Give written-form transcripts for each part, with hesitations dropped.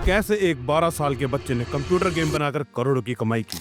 कैसे एक 12 साल के बच्चे ने कंप्यूटर गेम बनाकर करोड़ों की कमाई की,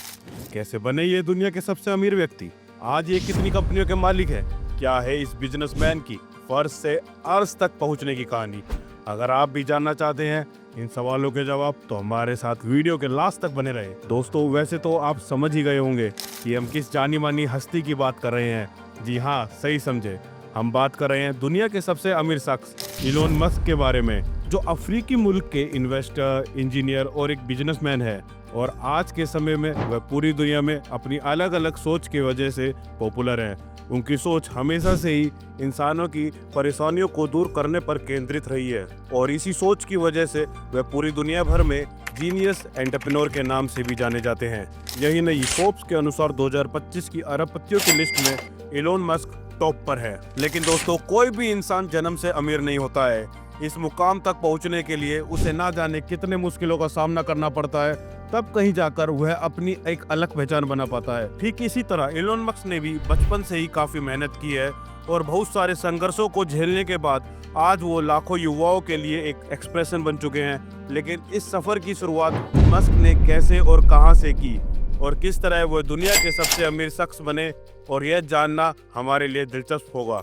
कैसे बने ये दुनिया के सबसे अमीर व्यक्ति, आज ये कितनी कंपनियों के मालिक है, क्या है इस बिजनेसमैन की फर्श से अर्श तक पहुंचने की कहानी। अगर आप भी जानना चाहते हैं इन सवालों के जवाब तो हमारे साथ वीडियो के लास्ट तक बने रहे। दोस्तों, वैसे तो आप समझ ही गए होंगे कि हम किस जानी मानी हस्ती की बात कर रहे हैं। जी हाँ, सही समझे, हम बात कर रहे हैं दुनिया के सबसे अमीर शख्स इलोन मस्क के बारे में, जो अफ्रीकी मुल्क के इन्वेस्टर, इंजीनियर और एक बिजनेसमैन है। और आज के समय में वह पूरी दुनिया में अपनी अलग अलग सोच की वजह से पॉपुलर है। उनकी सोच हमेशा से ही इंसानों की परेशानियों को दूर करने पर केंद्रित रही है और इसी सोच की वजह से वह पूरी दुनिया भर में जीनियस एंटरप्रेन्योर के नाम से भी जाने जाते हैं। यही नहीं, फोर्ब्स के अनुसार 2025 की अरबपतियों की लिस्ट में इलोन मस्क टॉप पर है। लेकिन दोस्तों, कोई भी इंसान जन्म से अमीर नहीं होता है। इस मुकाम तक पहुंचने के लिए उसे ना जाने कितने मुश्किलों का सामना करना पड़ता है, तब कहीं जाकर वह अपनी एक अलग पहचान बना पाता है। ठीक इसी तरह इलोन मस्क ने भी बचपन से ही काफी मेहनत की है और बहुत सारे संघर्षों को झेलने के बाद आज वो लाखों युवाओं के लिए एक एक्सप्रेशन बन चुके हैं। लेकिन इस सफर की शुरुआत मस्क ने कैसे और कहां से की और किस तरह वो दुनिया के सबसे अमीर शख्स बने, और यह जानना हमारे लिए दिलचस्प होगा।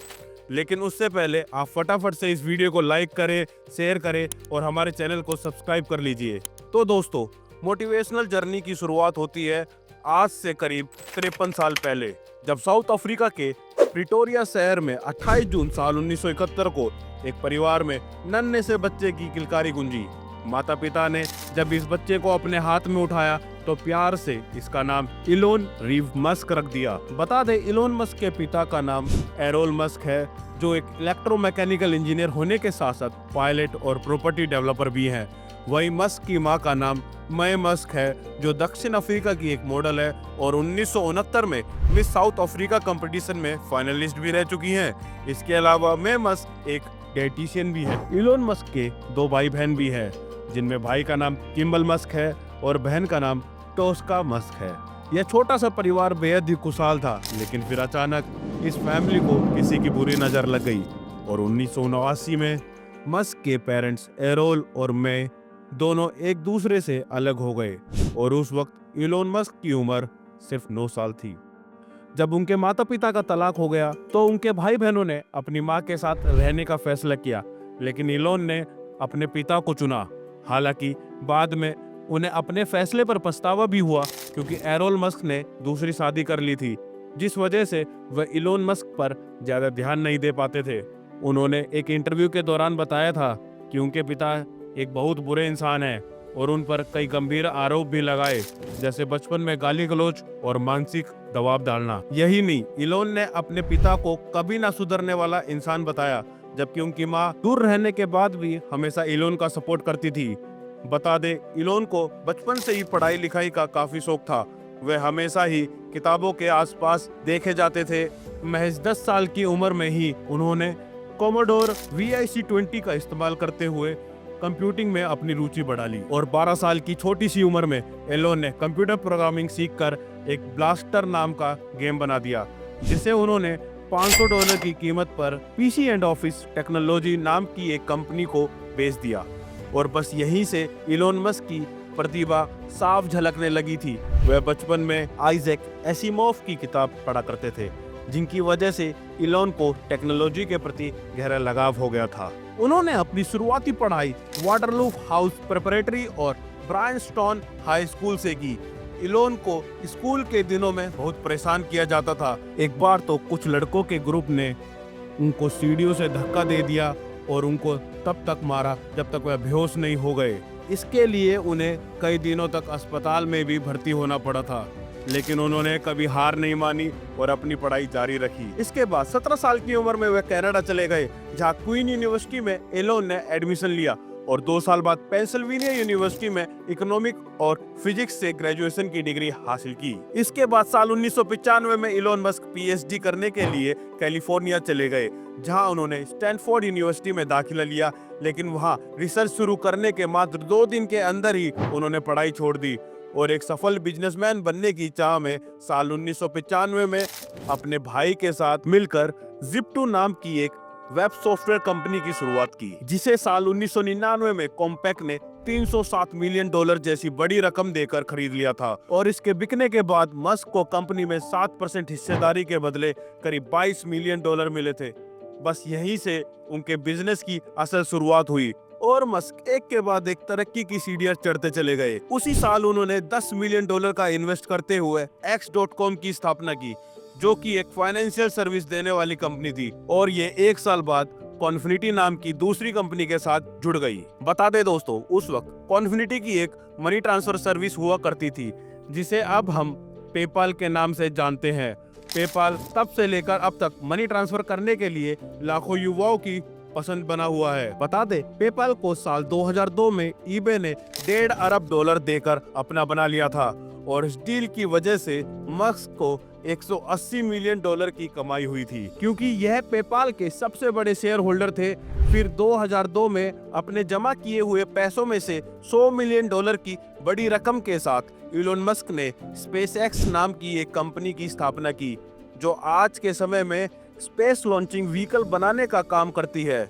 लेकिन उससे पहले आप फटाफट से इस वीडियो को लाइक करें, शेयर करें और हमारे चैनल को सब्सक्राइब कर लीजिए। तो दोस्तों, मोटिवेशनल जर्नी की शुरुआत होती है आज से करीब 53 साल पहले, जब साउथ अफ्रीका के प्रिटोरिया शहर में 28 जून साल 1971 को एक परिवार में नन्हे से बच्चे की किलकारी गूंजी। माता पिता ने जब इस बच्चे को अपने हाथ में उठाया तो प्यार से इसका नाम इलोन रीव मस्क रख दिया। बता दें, इलोन मस्क के पिता का नाम एरोल मस्क है, जो एक इलेक्ट्रोमैकेनिकल इंजीनियर होने के साथ साथ पायलट और प्रॉपर्टी डेवलपर भी हैं। वहीं मस्क की मां का नाम मय मस्क है, जो दक्षिण अफ्रीका की एक मॉडल है और 1969 में मिस साउथ अफ्रीका कंपटीशन में फाइनलिस्ट भी रह चुकी हैं। इसके अलावा मय मस्क एक डाइटिशियन भी है। इलोन मस्क के 2 भाई बहन भी हैं, जिनमें भाई का नाम किम्बल मस्क है और बहन का नाम टोस्का मस्क है। यह छोटा सा परिवार बेहद ही खुशहाल था, लेकिन फिर अचानक इस फैमिली को किसी की बुरी नजर लग गई और 1989 में मस्क के पेरेंट्स एरोल और मैं दोनों एक दूसरे से अलग हो गए और उस वक्त इलोन मस्क की उम्र सिर्फ 9 साल थी। जब उनके माता पिता का तलाक हो गया तो उनके भाई बहनों ने अपनी मां के साथ रहने का फैसला किया, लेकिन इलोन ने अपने पिता को चुना। हालांकि बाद में उन्हें अपने फैसले पर पछतावा भी हुआ, क्योंकि एरोल मस्क ने दूसरी शादी कर ली थी, जिस वजह से वह इलोन मस्क पर ज्यादा ध्यान नहीं दे पाते थे। उन्होंने एक इंटरव्यू के दौरान बताया था कि उनके पिता एक बहुत बुरे इंसान हैं और उन पर कई गंभीर आरोप भी लगाए, जैसे बचपन में गाली गलौज और मानसिक दबाव डालना। यही नहीं, इलोन ने अपने पिता को कभी ना सुधरने वाला इंसान बताया, जबकि उनकी मां दूर रहने के बाद भी हमेशा इलोन का सपोर्ट करती थी। बता दे, इलोन को बचपन से ही पढ़ाई लिखाई का काफी शौक था। वह हमेशा ही किताबों के आसपास देखे जाते थे। महज 10 साल की उम्र में ही उन्होंने कोमोडोर VIC-20 का इस्तेमाल करते हुए कंप्यूटिंग में अपनी रुचि बढ़ा ली और 12 साल की छोटी सी उम्र में इलोन ने कंप्यूटर प्रोग्रामिंग सीखकर एक ब्लास्टर नाम का गेम बना दिया, जिसे उन्होंने $500 की कीमत पर PC एंड ऑफिस टेक्नोलॉजी नाम की एक कंपनी को बेच दिया। और बस यहीं से इलोन मस्क की प्रतिभा साफ झलकने लगी थी। वह बचपन में आइजैक एसिमोव की किताब पढ़ा करते थे, जिनकी वजह से इलोन को टेक्नोलॉजी के प्रति गहरा लगाव हो गया था। उन्होंने अपनी शुरुआती पढ़ाई वाटरलू हाउस प्रिपरेटरी और ब्रायनस्टोन हाई स्कूल से की। इलोन को स्कूल के दिनों में बहुत परेशान किया जाता था। एक बार तो कुछ लड़कों के ग्रुप ने उनको सीढ़ियों से धक्का दे दिया और उनको तब तक मारा जब तक वह बेहोश नहीं हो गए। इसके लिए उन्हें कई दिनों तक अस्पताल में भी भर्ती होना पड़ा था, लेकिन उन्होंने कभी हार नहीं मानी और अपनी पढ़ाई जारी रखी। इसके बाद 17 साल की उम्र में वे कनाडा चले गए, जहां क्वीन यूनिवर्सिटी में इलोन ने एडमिशन लिया और 2 साल बाद पेंसिल्वेनिया यूनिवर्सिटी में इकोनॉमिक और फिजिक्स से ग्रेजुएशन की डिग्री हासिल की। इसके बाद साल 1995 में इलोन मस्क PhD करने के लिए कैलिफोर्निया चले गए, जहां उन्होंने स्टैनफोर्ड यूनिवर्सिटी में दाखिला लिया, लेकिन वहां रिसर्च शुरू करने के मात्र 2 दिन के अंदर ही उन्होंने पढ़ाई छोड़ दी और एक सफल बिजनेसमैन बनने की चाह में साल 1995 में अपने भाई के साथ मिलकर Zip2 नाम की एक वेब सॉफ्टवेयर कंपनी की शुरुआत की, जिसे साल 1999 में कॉम्पैक्ट ने $307 मिलियन जैसी बड़ी रकम देकर खरीद लिया था। और इसके बिकने के बाद मस्क को कंपनी में 7% हिस्सेदारी के बदले करीब $22 मिलियन मिले थे। बस यहीं से उनके बिजनेस की असल शुरुआत हुई और मस्क एक के बाद एक तरक्की की सीढ़ियां चढ़ते चले गए। उसी साल उन्होंने $10 मिलियन का इन्वेस्ट करते हुए X.com की स्थापना की, जो कि एक फाइनेंशियल सर्विस देने वाली कंपनी थी, और ये एक साल बाद कॉन्फिनिटी नाम की दूसरी कंपनी के साथ जुड़ गई। बता दे दोस्तों, उस वक्त कॉन्फिनिटी की एक मनी ट्रांसफर सर्विस हुआ करती थी, जिसे अब हम पेपाल के नाम से जानते हैं। पेपाल तब से लेकर अब तक मनी ट्रांसफर करने के लिए लाखों युवाओं की पसंद बना हुआ है। बता दे, पेपाल को साल 2002 में ईबे ने $1.5 अरब देकर अपना बना लिया था, और इस डील की वजह से मस्क को $180 मिलियन की कमाई हुई थी, क्योंकि यह पेपाल के सबसे बड़े शेयर होल्डर थे। फिर 2002 में अपने जमा किए हुए पैसों में से $100 मिलियन की बड़ी रकम के साथ इलोन मस्क ने स्पेसएक्स नाम की एक कंपनी की स्थापना की, जो आज के समय में स्पेस लॉन्चिंग व्हीकल बनाने का काम करती है।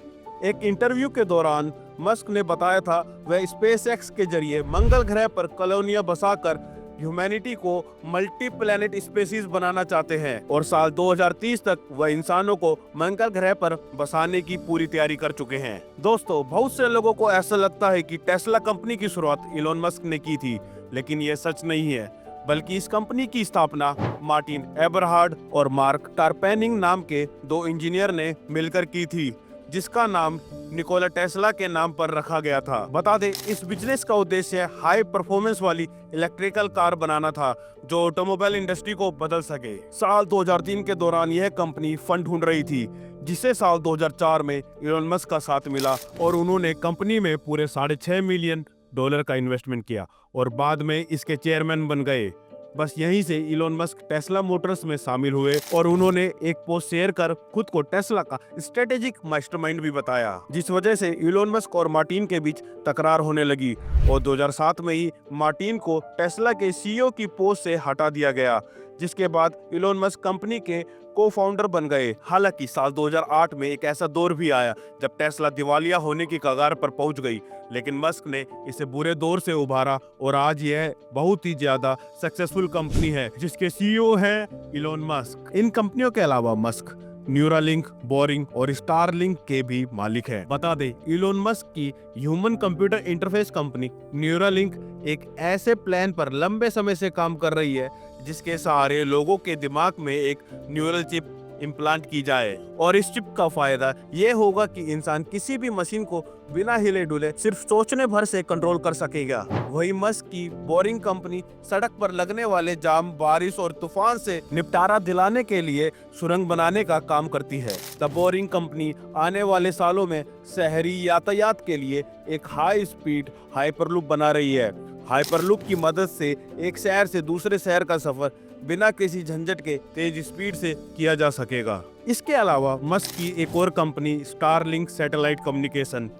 एक इंटरव्यू के दौरान मस्क ने बताया था वह स्पेसएक्स के जरिए मंगल ग्रह पर कॉलोनियां बसाकर ह्यूमैनिटी को मल्टी प्लैनेट स्पेसीज बनाना चाहते हैं, और साल 2030 तक वह इंसानों को मंगल ग्रह पर बसाने की पूरी तैयारी कर चुके हैं। दोस्तों, बहुत से लोगों को ऐसा लगता है कि टेस्ला कंपनी की शुरुआत इलोन मस्क ने की थी, लेकिन यह सच नहीं है, बल्कि इस कंपनी की स्थापना मार्टिन एबरहार्ड और मार्क टारपेनिंग नाम के 2 इंजीनियर ने मिलकर की थी, जिसका नाम निकोला टेस्ला के नाम पर रखा गया था। बता दें, इस बिजनेस का उद्देश्य हाई परफॉर्मेंस वाली इलेक्ट्रिकल कार बनाना था, जो ऑटोमोबाइल इंडस्ट्री को बदल सके। साल 2003 के दौरान यह कंपनी फंड ढूंढ रही थी, जिसे साल 2004 में इलोन मस्क का साथ मिला, और उन्होंने कंपनी में पूरे $6.5 मिलियन का इन्वेस्टमेंट किया और बाद में इसके चेयरमैन बन गए। बस यहीं से इलोन मस्क टेस्ला मोटर्स में शामिल हुए, और उन्होंने एक पोस्ट शेयर कर खुद को टेस्ला का स्ट्रेटेजिक मास्टरमाइंड भी बताया, जिस वजह से इलोन मस्क और मार्टिन के बीच तकरार होने लगी, और 2007 में ही मार्टिन को टेस्ला के सीईओ की पोस्ट से हटा दिया गया, जिसके बाद इलोन मस्क कंपनी के को-फाउंडर बन गए। हालांकि साल 2008 में एक ऐसा दौर भी आया जब टेस्ला दिवालिया होने की कगार पर पहुंच गई, लेकिन मस्क ने इसे बुरे दौर से उभारा, और आज यह बहुत ही ज्यादा सक्सेसफुल कंपनी है, जिसके सीईओ हैं इलोन मस्क। इन कंपनियों के अलावा मस्क न्यूरालिंक, बोरिंग और स्टारलिंक के भी मालिक है। बता दे, इलोन मस्क की human computer interface company Neuralink एक ऐसे प्लान पर लंबे समय से काम कर रही है, जिसके सहारे लोगों के दिमाग में एक न्यूरल चिप इम्प्लांट की जाए, और इस चिप का फायदा ये होगा कि इंसान किसी भी मशीन को बिना हिले डुले सिर्फ सोचने भर से कंट्रोल कर सकेगा। वही मस्क की बोरिंग कंपनी सड़क पर लगने वाले जाम, बारिश और तूफान से निपटारा दिलाने के लिए सुरंग बनाने का काम करती है। द बोरिंग कंपनी आने वाले सालों में शहरी यातायात के लिए एक हाई स्पीड हाइपरलूप बना रही है। हाइपरलूप की मदद से एक शहर से दूसरे शहर का सफर बिना किसी झंझट के तेज स्पीड से किया जा सकेगा। इसके अलावा मस्क की एक और company Starlink satellite communication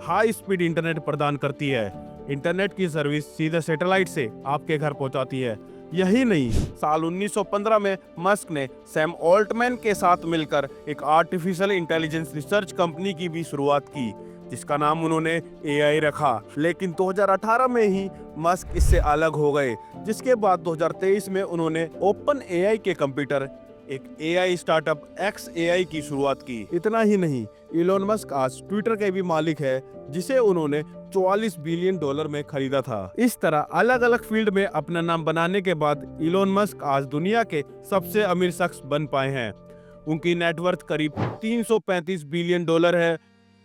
high speed internet प्रदान करती है। इंटरनेट की सर्विस सीधे सैटेलाइट से आपके घर पहुंचाती है। यही नहीं, साल 1915 में मस्क ने सैम ऑल्टमैन के साथ मिलकर एक आर्टिफिशियल इंटेलिजेंस रिसर्च कंपनी की भी शुरुआत की, जिसका नाम उन्होंने AI रखा। लेकिन 2018 में ही मस्क इससे अलग हो गए, जिसके बाद 2023 में उन्होंने ओपन AI के कंप्यूटर एक AI स्टार्टअप XAI की शुरुआत की। इतना ही नहीं, इलोन मस्क आज ट्विटर के भी मालिक है, जिसे उन्होंने $44 बिलियन में खरीदा था। इस तरह अलग अलग फील्ड में अपना नाम बनाने के बाद इलोन मस्क आज दुनिया के सबसे अमीर शख्स बन पाए हैं। उनकी नेटवर्थ करीब $335 बिलियन है,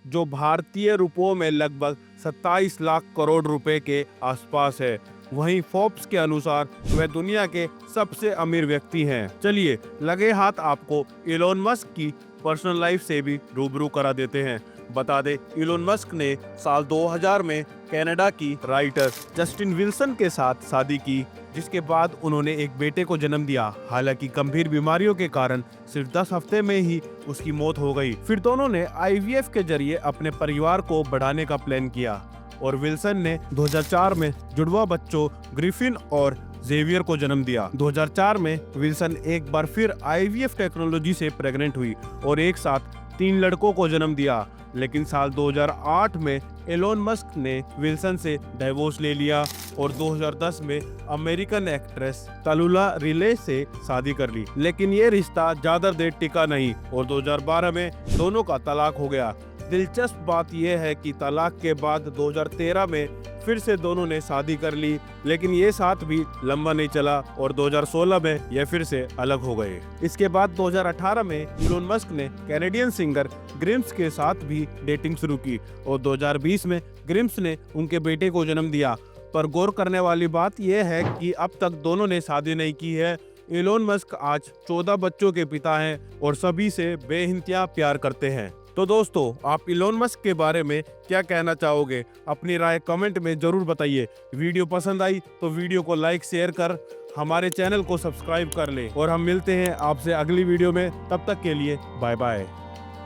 जो भारतीय रुपयों में लगभग 27 लाख करोड़ रुपए के आसपास है। वहीं फोर्ब्स के अनुसार वह दुनिया के सबसे अमीर व्यक्ति हैं। चलिए लगे हाथ आपको इलोन मस्क की पर्सनल लाइफ से भी रूबरू करा देते हैं। बता दे, इलोन मस्क ने साल 2000 में कनाडा की राइटर जस्टिन विल्सन के साथ शादी की, जिसके बाद उन्होंने एक बेटे को जन्म दिया। हालांकि गंभीर बीमारियों के कारण सिर्फ 10 हफ्ते में ही उसकी मौत हो गई। फिर दोनों ने IVF के जरिए अपने परिवार को बढ़ाने का प्लान किया, और विल्सन ने 2004 में जुड़वा बच्चों ग्रिफिन और जेवियर को जन्म दिया। 2004 में विल्सन एक बार फिर IVF टेक्नोलॉजी से प्रेग्नेंट हुई और एक साथ 3 लड़कों को जन्म दिया। लेकिन साल 2008 में एलोन मस्क ने विल्सन से डाइवोर्स ले लिया और 2010 में अमेरिकन एक्ट्रेस तलुला रिले से शादी कर ली। लेकिन ये रिश्ता ज्यादा देर टिका नहीं और 2012 में दोनों का तलाक हो गया। दिलचस्प बात यह है कि तलाक के बाद 2013 में फिर से दोनों ने शादी कर ली, लेकिन ये साथ भी लंबा नहीं चला और 2016 में ये फिर से अलग हो गए। इसके बाद 2018 में इलोन मस्क ने कैनेडियन सिंगर ग्रिम्स के साथ भी डेटिंग शुरू की और 2020 में ग्रिम्स ने उनके बेटे को जन्म दिया। पर गौर करने वाली बात यह है कि अब तक दोनों ने शादी नहीं की है। इलोन मस्क आज 14 बच्चों के पिता हैं और सभी से बेइंतहा प्यार करते हैं। तो दोस्तों, आप इलोन मस्क के बारे में क्या कहना चाहोगे? अपनी राय कमेंट में जरूर बताइए। वीडियो पसंद आई तो वीडियो को लाइक शेयर कर हमारे चैनल को सब्सक्राइब कर लें और हम मिलते हैं आपसे अगली वीडियो में। तब तक के लिए बाय बाय।